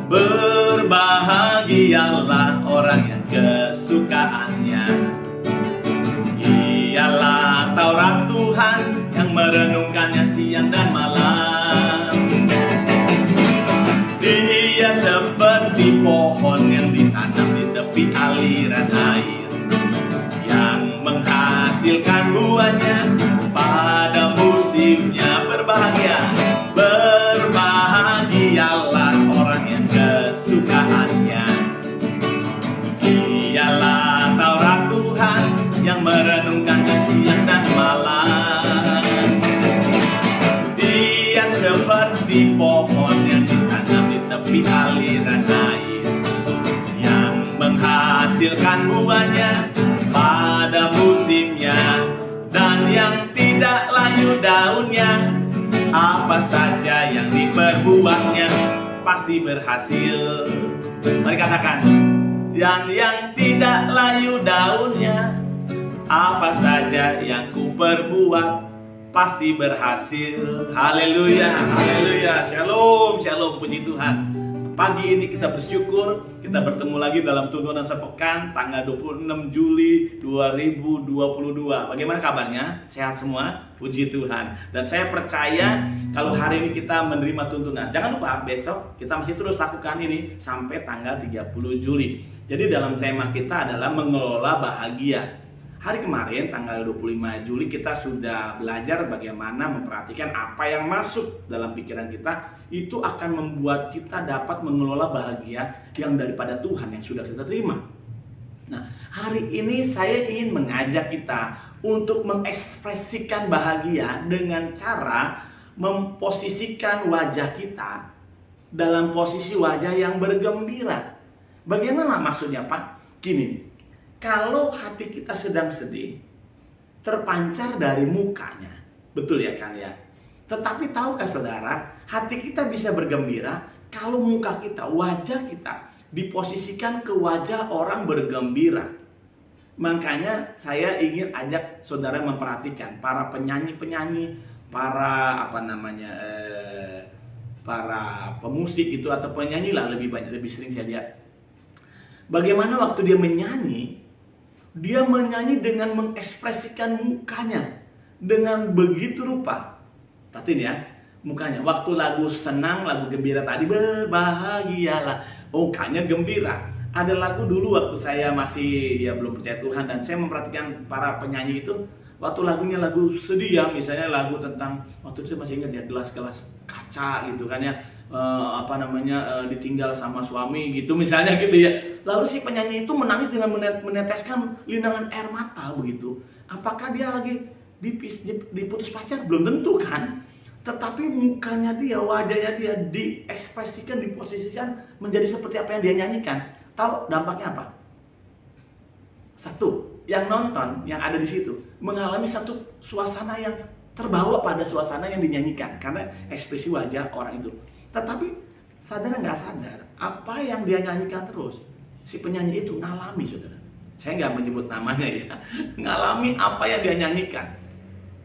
Berbahagialah orang yang kesukaannya ialah Taurat Tuhan, yang merenungkannya siang dan malam. Dia seperti pohon yang ditanam di tepi aliran air, yang menghasilkan buahnya pada musimnya. Berbahagialah orang yang kesukaannya ialah Taurat Tuhan, yang merenungkannya siang dan malam. Dia seperti pohon yang ditanam di tepi aliran air, yang menghasilkan buahnya pada musimnya, dan yang tidak layu daunnya. Apa saja yang diperbuahnya pasti berhasil. Mari katakan, dan yang tidak layu daunnya, apa saja yang kuperbuat pasti berhasil. Haleluya, haleluya, shalom, shalom, puji Tuhan. Pagi ini kita bersyukur, kita bertemu lagi dalam tuntunan sepekan tanggal 26 Juli 2022. Bagaimana kabarnya? Sehat semua? Puji Tuhan. Dan saya percaya kalau hari ini kita menerima tuntunan, jangan lupa besok kita masih terus lakukan ini sampai tanggal 30 Juli. Jadi dalam tema kita adalah mengelola bahagia. Hari kemarin tanggal 25 Juli kita sudah belajar bagaimana memperhatikan apa yang masuk dalam pikiran kita, itu akan membuat kita dapat mengelola bahagia yang daripada Tuhan yang sudah kita terima. Nah, hari ini saya ingin mengajak kita untuk mengekspresikan bahagia dengan cara memposisikan wajah kita dalam posisi wajah yang bergembira. Bagaimana maksudnya, Pak? Gini, kalau hati kita sedang sedih, terpancar dari mukanya. Betul ya kan ya? Tetapi tahukah saudara, hati kita bisa bergembira kalau muka kita, wajah kita diposisikan ke wajah orang bergembira. Makanya saya ingin ajak saudara memperhatikan para penyanyi-penyanyi, para para pemusik itu atau penyanyi lah lebih sering saya lihat. Bagaimana waktu dia menyanyi dengan mengekspresikan mukanya dengan begitu rupa. Perhatiin ya, mukanya. Waktu lagu senang, lagu gembira tadi, berbahagialah, mukanya gembira. Ada lagu dulu waktu saya masih belum percaya Tuhan, dan saya memperhatikan para penyanyi itu, waktu lagunya lagu sedih ya, misalnya lagu tentang, waktu itu saya masih ingat ya, gelas-gelas kaca gitu kan ya, ditinggal sama suami gitu misalnya gitu ya. Lalu si penyanyi itu menangis dengan meneteskan linangan air mata begitu. Apakah dia lagi diputus pacar? Belum tentu kan. Tetapi mukanya dia, wajahnya dia diekspresikan, diposisikan menjadi seperti apa yang dia nyanyikan. Tahu dampaknya apa? Satu, yang nonton, yang ada di situ mengalami satu suasana yang terbawa pada suasana yang dinyanyikan karena ekspresi wajah orang itu. Tetapi sadar nggak sadar, apa yang dia nyanyikan terus, si penyanyi itu ngalami, saudara. Saya nggak menyebut namanya ya, ngalami apa yang dia nyanyikan.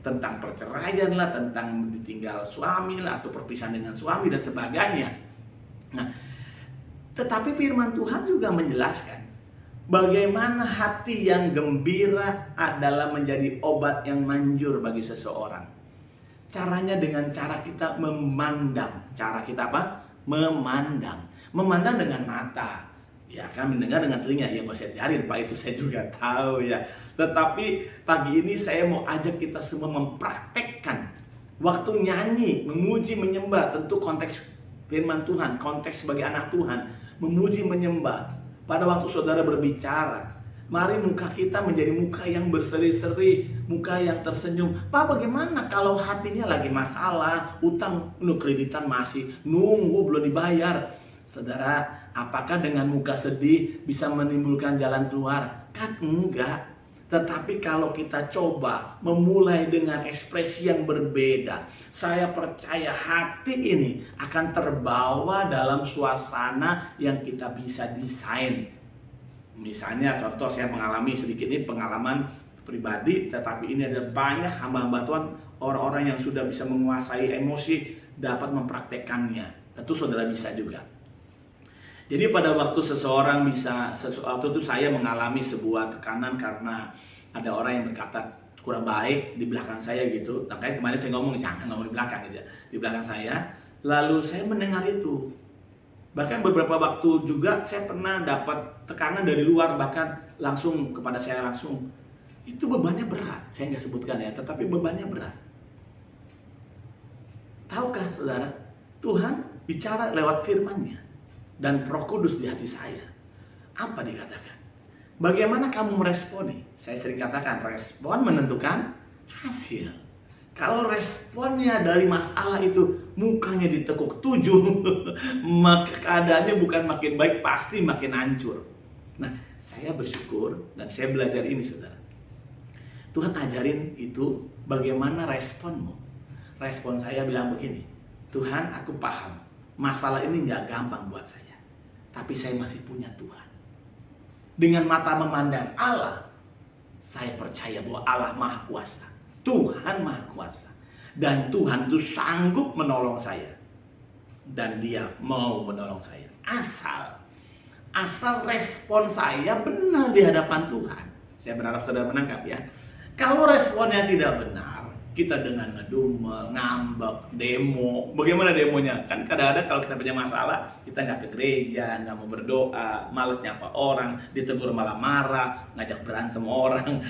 Tentang perceraian lah, tentang ditinggal suami lah, atau perpisahan dengan suami dan sebagainya. Nah, tetapi firman Tuhan juga menjelaskan bagaimana hati yang gembira adalah menjadi obat yang manjur bagi seseorang. Caranya dengan cara kita memandang. Cara kita apa? Memandang. Memandang dengan mata. Ya kan, mendengar dengan telinga. Ya gak usah cari, Pak, itu saya juga tahu ya. Tetapi pagi ini saya mau ajak kita semua mempraktekkan. Waktu nyanyi, memuji, menyembah, tentu konteks firman Tuhan, konteks sebagai anak Tuhan, memuji, menyembah. Pada waktu saudara berbicara, mari muka kita menjadi muka yang berseri-seri, muka yang tersenyum. Pak, bagaimana kalau hatinya lagi masalah, utang, kreditan masih, nunggu belum dibayar. Saudara, apakah dengan muka sedih bisa menimbulkan jalan keluar? Kan enggak. Tetapi kalau kita coba memulai dengan ekspresi yang berbeda, saya percaya hati ini akan terbawa dalam suasana yang kita bisa desain. Misalnya contoh, saya mengalami sedikit ini pengalaman pribadi, tetapi ini ada banyak hamba-hamba Tuhan, orang-orang yang sudah bisa menguasai emosi dapat mempraktekannya. Tentu saudara bisa juga. Jadi pada waktu seseorang bisa, sesuatu itu saya mengalami sebuah tekanan karena ada orang yang berkata kurang baik di belakang saya gitu. Makanya kemarin saya ngomong, jangan ngomong di belakang gitu ya. Di belakang saya, lalu saya mendengar itu. Bahkan beberapa waktu juga saya pernah dapat tekanan dari luar, bahkan langsung kepada saya langsung. Itu bebannya berat, saya nggak sebutkan ya, tetapi bebannya berat. Tahukah saudara, Tuhan bicara lewat firman-Nya dan Roh Kudus di hati saya. Apa dikatakan? Bagaimana kamu meresponi? Saya sering katakan, respon menentukan hasil. Kalau responnya dari masalah itu mukanya ditekuk 7, maka keadaannya bukan makin baik, pasti makin hancur. Nah, saya bersyukur dan saya belajar ini, saudara. Tuhan ajarin itu bagaimana responmu. Respon saya bilang begini, Tuhan, aku paham masalah ini nggak gampang buat saya, tapi saya masih punya Tuhan. Dengan mata memandang Allah, saya percaya bahwa Allah Maha Kuasa, Tuhan Maha Kuasa, dan Tuhan itu sanggup menolong saya, dan Dia mau menolong saya. Asal respon saya benar di hadapan Tuhan. Saya berharap saudara menangkap ya. Kalau responnya tidak benar, kita dengan ngedumel, ngambek, demo. Bagaimana demonya? Kan kadang-kadang kalau kita punya masalah, kita nggak ke gereja, nggak mau berdoa, males nyapa orang, ditegur malah marah, ngajak berantem orang.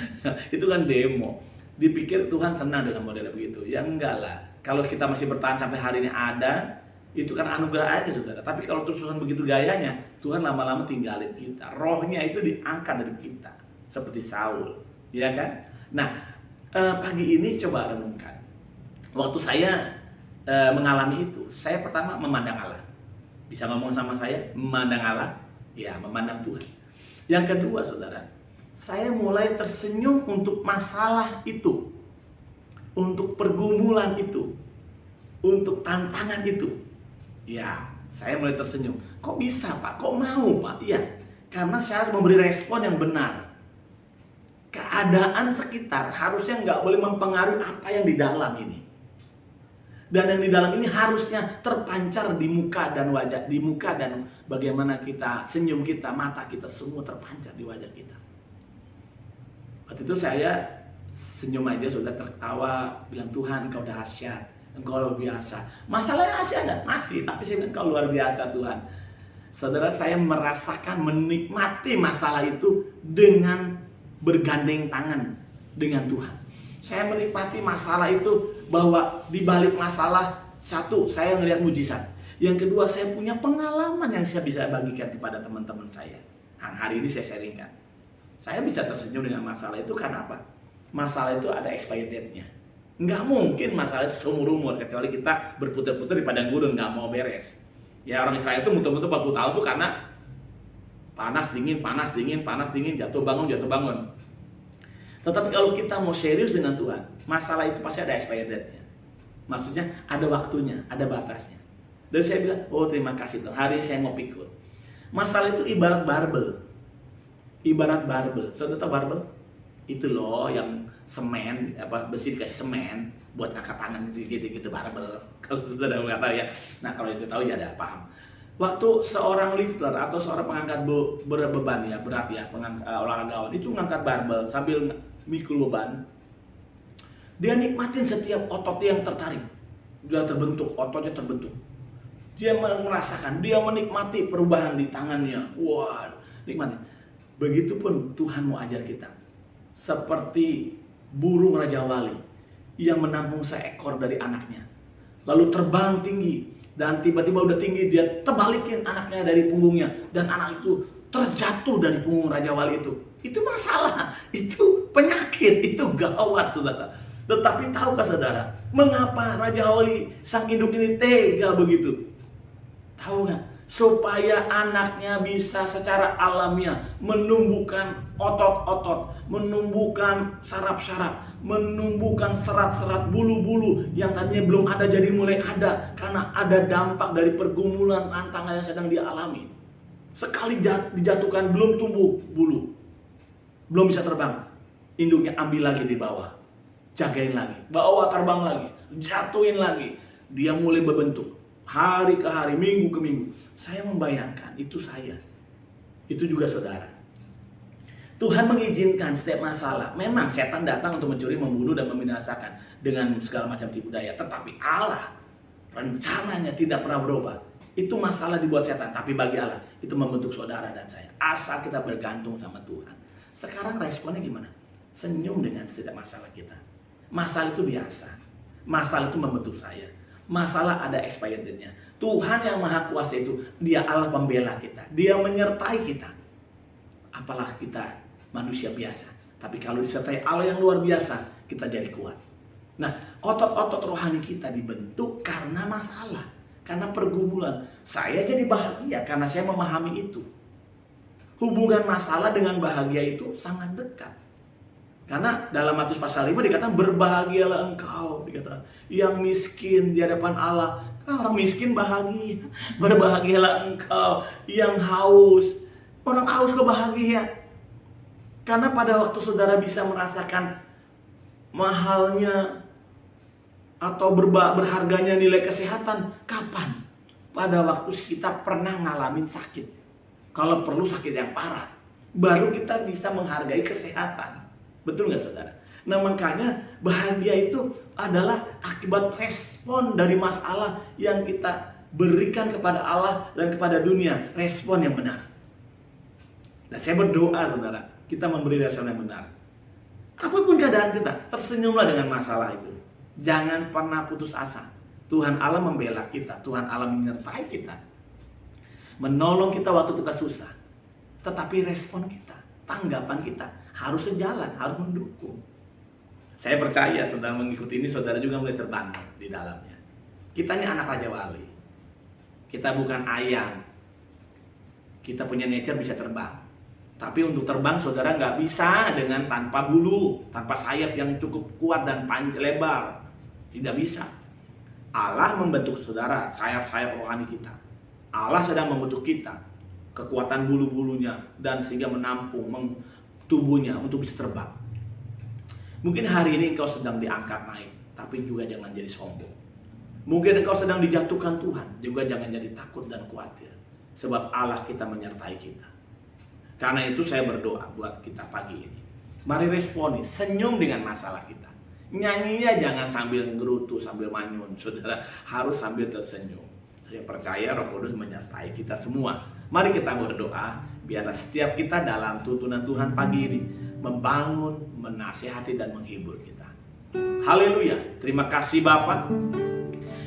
Itu kan demo. Dipikir Tuhan senang dengan model begitu. Ya enggak lah. Kalau kita masih bertahan sampai hari ini ada, itu kan anugerah aja, saudara. Tapi kalau terus-terusan begitu gayanya, Tuhan lama-lama tinggalin kita. Rohnya itu diangkat dari kita. Seperti Saul. Ya kan? Nah, pagi ini coba renungkan. Waktu saya mengalami itu, saya pertama memandang Allah. Bisa ngomong sama saya, memandang Allah? Ya, memandang Tuhan. Yang kedua, saudara, saya mulai tersenyum untuk masalah itu, untuk pergumulan itu, untuk tantangan itu. Ya, saya mulai tersenyum. Kok bisa, Pak? Kok mau, Pak? Iya, karena saya harus memberi respon yang benar. Keadaan sekitar harusnya nggak boleh mempengaruhi apa yang di dalam ini. Dan yang di dalam ini harusnya terpancar di muka dan wajah, di muka dan bagaimana kita senyum kita, mata kita semua terpancar di wajah kita. Waktu itu saya senyum aja, sudah tertawa, bilang, Tuhan, Engkau dahsyat, Engkau luar biasa. Masalahnya masih ada, masih, tapi saya bilang, Engkau luar biasa, Tuhan. Saudara, saya merasakan, menikmati masalah itu dengan bergandeng tangan dengan Tuhan. Saya menikmati masalah itu, bahwa di balik masalah, satu, saya melihat mujizat. Yang kedua, saya punya pengalaman yang saya bisa bagikan kepada teman-teman saya. Hari ini saya sharingkan. Saya bisa tersenyum dengan masalah itu karena apa? Masalah itu ada expired date-nya. Nggak mungkin masalah itu seumur umur, kecuali kita berputar-putar di padang gurun, nggak mau beres. Ya, orang Israel itu muter-muter 40 tahun itu karena panas dingin, jatuh bangun. Tetapi kalau kita mau serius dengan Tuhan, masalah itu pasti ada expired date-nya. Maksudnya ada waktunya, ada batasnya. Dan saya bilang, oh terima kasih Tuhan, hari ini saya mau pikul. Masalah itu ibarat barbel. Saudara tahu barbel? Itu loh yang semen, besi dikasih semen buat ngangkat tangan gitu barbel. Kalau saudara nggak tahu ya. Nah kalau itu tahu ya ada paham. Waktu seorang lifter atau seorang pengangkat beban ya, berat ya, olahragawan itu ngangkat barbel sambil mikul beban, dia nikmatin setiap otot yang tertarik, dia terbentuk, ototnya terbentuk. Dia merasakan, dia menikmati perubahan di tangannya. Wah, nikmati. Begitupun Tuhan mau ajar kita. Seperti burung Raja Wali yang menampung seekor dari anaknya, lalu terbang tinggi. Dan tiba-tiba udah tinggi, dia terbalikin anaknya dari punggungnya. Dan anak itu terjatuh dari punggung Raja Wali itu. Itu masalah, itu penyakit, itu gawat saudara. Tetapi tahukah saudara, mengapa Raja Wali sang induk ini tega begitu? Tahu nggak? Supaya anaknya bisa secara alamiah menumbuhkan otot-otot, menumbuhkan saraf-saraf, menumbuhkan serat-serat, bulu-bulu yang tadinya belum ada jadi mulai ada, karena ada dampak dari pergumulan tantangan yang sedang dialami. Sekali dijatuhkan belum tumbuh bulu, belum bisa terbang, induknya ambil lagi di bawah, jagain lagi, bawa terbang lagi, jatuhin lagi, dia mulai berbentuk. hari ke hari, minggu ke minggu. Saya membayangkan itu saya. Itu juga saudara. Tuhan mengizinkan setiap masalah. Memang setan datang untuk mencuri, membunuh, dan membinasakan dengan segala macam tipu daya. Tetapi Allah, rencananya tidak pernah berubah. Itu masalah dibuat setan, tapi bagi Allah itu membentuk saudara dan saya. Asal kita bergantung sama Tuhan. Sekarang responnya gimana? Senyum dengan setiap masalah kita. Masalah itu biasa. Masalah itu membentuk saya. Masalah ada expired date-nya. Tuhan yang Maha Kuasa itu, Dia Allah pembela kita. Dia menyertai kita. Apalah kita manusia biasa. Tapi kalau disertai Allah yang luar biasa, kita jadi kuat. Nah, otot-otot rohani kita dibentuk karena masalah. Karena pergumulan. Saya jadi bahagia karena saya memahami itu. Hubungan masalah dengan bahagia itu sangat dekat. Karena dalam Matius pasal 5 dikatakan berbahagialah engkau, dikatakan yang miskin di hadapan Allah. Kan orang miskin bahagia. Berbahagialah engkau yang haus. Orang haus kok bahagia. Karena pada waktu saudara bisa merasakan mahalnya atau berharganya nilai kesehatan, kapan? Pada waktu kita pernah ngalamin sakit. Kalau perlu sakit yang parah, baru kita bisa menghargai kesehatan. Betul nggak saudara? Nah makanya bahagia itu adalah akibat respon dari masalah yang kita berikan kepada Allah dan kepada dunia. Respon yang benar. Dan saya berdoa saudara, kita memberi respon yang benar. Apapun keadaan kita, tersenyumlah dengan masalah itu. Jangan pernah putus asa. Tuhan Allah membela kita, Tuhan Allah menyertai kita, menolong kita waktu kita susah. Tetapi respon kita, tanggapan kita harus sejalan, harus mendukung. Saya percaya saudara mengikuti ini, saudara juga mulai terbangun di dalamnya. Kita ini anak Raja Wali. Kita bukan ayam. Kita punya nature bisa terbang. Tapi untuk terbang saudara nggak bisa dengan tanpa bulu, tanpa sayap yang cukup kuat dan lebar. Tidak bisa. Allah membentuk saudara, sayap-sayap rohani kita. Allah sedang membentuk kita, kekuatan bulu-bulunya, dan sehingga menampung tubuhnya untuk bisa terbang. Mungkin hari ini engkau sedang diangkat naik, tapi juga jangan jadi sombong. Mungkin engkau sedang dijatuhkan Tuhan, juga jangan jadi takut dan khawatir. Sebab Allah kita menyertai kita. Karena itu saya berdoa buat kita pagi ini. Mari responi, senyum dengan masalah kita. Nyanyinya jangan sambil ngerutu, sambil manyun. Saudara harus sambil tersenyum. Saya percaya Roh Kudus menyertai kita semua. Mari kita berdoa, biarlah setiap kita dalam tuntunan Tuhan pagi ini membangun, menasihati, dan menghibur kita. Haleluya, terima kasih Bapa.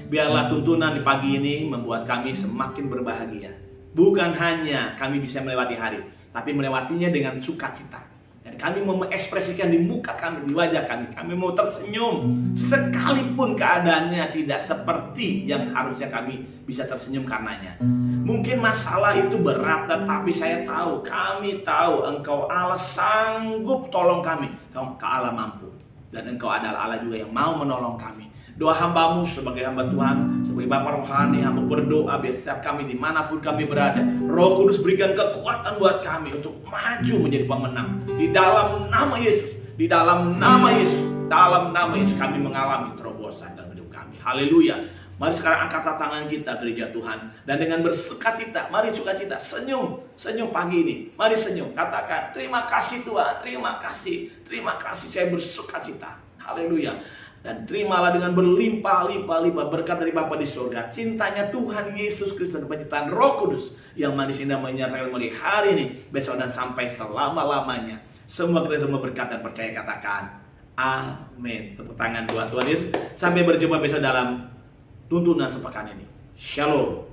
Biarlah tuntunan di pagi ini membuat kami semakin berbahagia. Bukan hanya kami bisa melewati hari, tapi melewatinya dengan sukacita. Dan kami mau mengekspresikan di muka kami, di wajah kami. Kami mau tersenyum. Sekalipun keadaannya tidak seperti yang harusnya kami bisa tersenyum karenanya. Mungkin masalah itu berat, tetapi saya tahu, kami tahu Engkau Allah sanggup tolong kami. Engkau Allah mampu. Dan Engkau adalah Allah juga yang mau menolong kami. Doa hambamu sebagai hamba Tuhan, sebagai Bapa rohani, hamba berdoa biar setiap kami dimanapun kami berada, Roh Kudus berikan kekuatan buat kami untuk maju menjadi pemenang. Di dalam nama Yesus, di dalam nama Yesus, dalam nama Yesus kami mengalami terobosan dalam hidup kami. Haleluya. Mari sekarang angkat tangan kita gereja Tuhan, dan dengan bersukacita, mari sukacita, senyum pagi ini. Mari senyum, katakan terima kasih Tuhan, terima kasih saya bersukacita. Haleluya. Dan terimalah dengan berlimpah-limpah berkat dari Bapa di surga, cintanya Tuhan Yesus Kristus, dan penyertaan Roh Kudus yang manis indah menyertai mulai hari ini, besok, dan sampai selama-lamanya. Semua kita semua berkat dan percaya, katakan amin. Tepuk tangan buat Tuhan Yesus. Sampai berjumpa besok dalam tuntunan sepekan ini. Shalom.